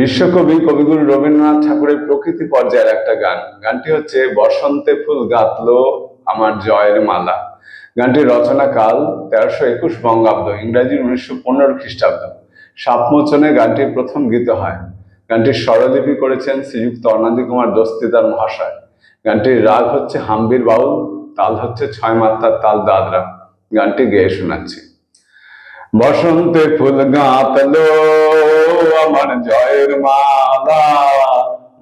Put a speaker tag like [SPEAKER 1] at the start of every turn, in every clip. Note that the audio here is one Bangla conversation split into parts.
[SPEAKER 1] বিশ্বকবি কবিগুরু রবীন্দ্রনাথ ঠাকুরের প্রকৃতি পর্যায়ের একটা গান। গানটি হচ্ছে বসন্তে ফুল গাঁথলো আমার জয়ের মালা। গানটির রচনাকাল 1321 বঙ্গাব্দ, ইংরাজি 1915 খ্রিস্টাব্দ। সাপমোচনে গানটির প্রথম গীত হয়। গানটির স্বরলিপি করেছেন শ্রীযুক্ত অনাদি কুমার দস্তিদার মহাশয়। গানটির রাগ হচ্ছে হাম্বির বাউল, তাল হচ্ছে 6 মাত্রার তাল দাদরা। গানটি গেয়ে শোনাচ্ছি। বসন্তে ফুল গাঁথলো আমার জয়ের মালা,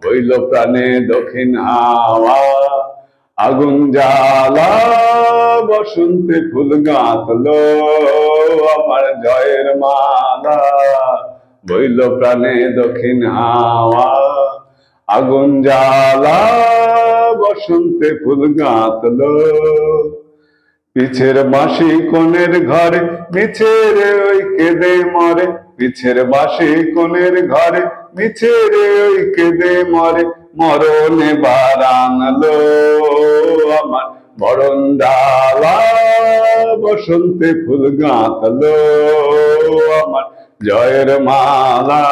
[SPEAKER 1] বইল প্রাণে দক্ষিণ হাওয়া আগুন জ্বালা। বসন্তে ফুল গাঁথলো আমার জয়ের মালা, বইল প্রাণে দক্ষিণ হাওয়া আগুন জ্বালা। বসন্তে ফুল গাঁথলো পিছের বাঁশি কোণের ঘরে মিছেরে ওই কেঁদে মরে। পিছের বাঁশি কোণের ঘরে মিছেরে ওই কেঁদে মরে। মরণে বারানলো আমার বরণ ডালা, বসন্তে ফুল গাঁথলো আমার জয়ের মালা,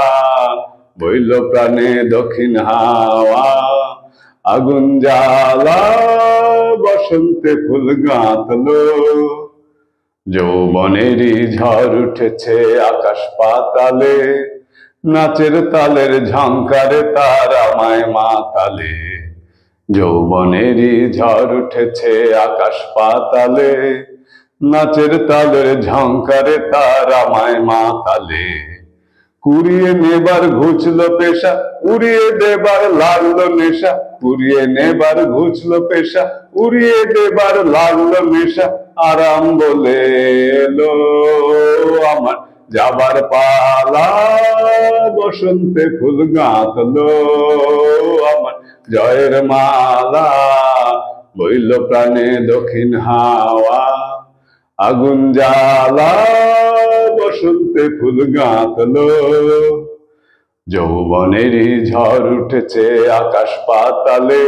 [SPEAKER 1] বইল প্রাণে দক্ষিণ হাওয়া আগুন জ্বালা। বসন্তে ফুল গাঁথলো যৌবনেরই ঝড় উঠেছে আকাশ পাতালে, নাচের তালের ঝংকারে তার আমায় মাতালে। যৌবনেরই ঝড় উঠেছে আকাশ পাতালে, নাচের তালের ঝংকারে তার আমায় মাতালে। কুড়িয়ে নেবার ঘুচলো পেশা, উড়িয়ে দেবার লাগলো নেশা। কুড়িয়ে নেবার ঘুচলো পেশা, উড়িয়ে দেবার লাগলো নেশা। আরাম বলে এলো আমার যাবার পালা, বসন্তে ফুল গাঁথলো আমার জয়ের মালা, বইল প্রাণে দক্ষিণ হাওয়া আগুন জ্বালা। বসন্তে ফুল গাঁথলো যৌবনেরই ঝড় উঠেছে আকাশ পাতালে,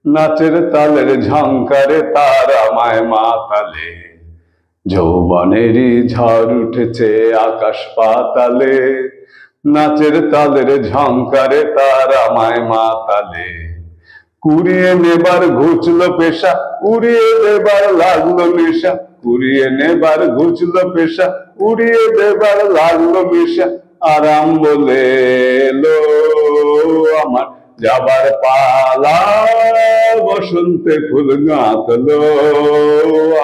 [SPEAKER 1] নাচের তালের ঝংকারে তার আমায় মাতালে। যৌবনেরই ঝড় উঠেছে আকাশ পাতালে, নাচের তালের ঝংকারে তার আমায় মাতালে। কুড়িয়ে নেবার ঘুচলো পেশা, উড়িয়ে দেবার লাগলো নেশা। কুড়িয়ে নেবার ঘুচলো পেশা, উড়িয়ে দেবার লাগলো নেশা। আরাম বলে এলো আমার যাবার পালা, বসন্তে ফুল গাঁথলো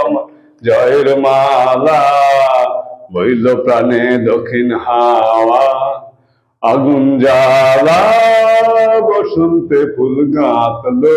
[SPEAKER 1] আমার জয়ের মালা, বইল প্রাণে দক্ষিণ হাওয়া আগুন জ্বালা। বসন্তে ফুল গাঁথলো।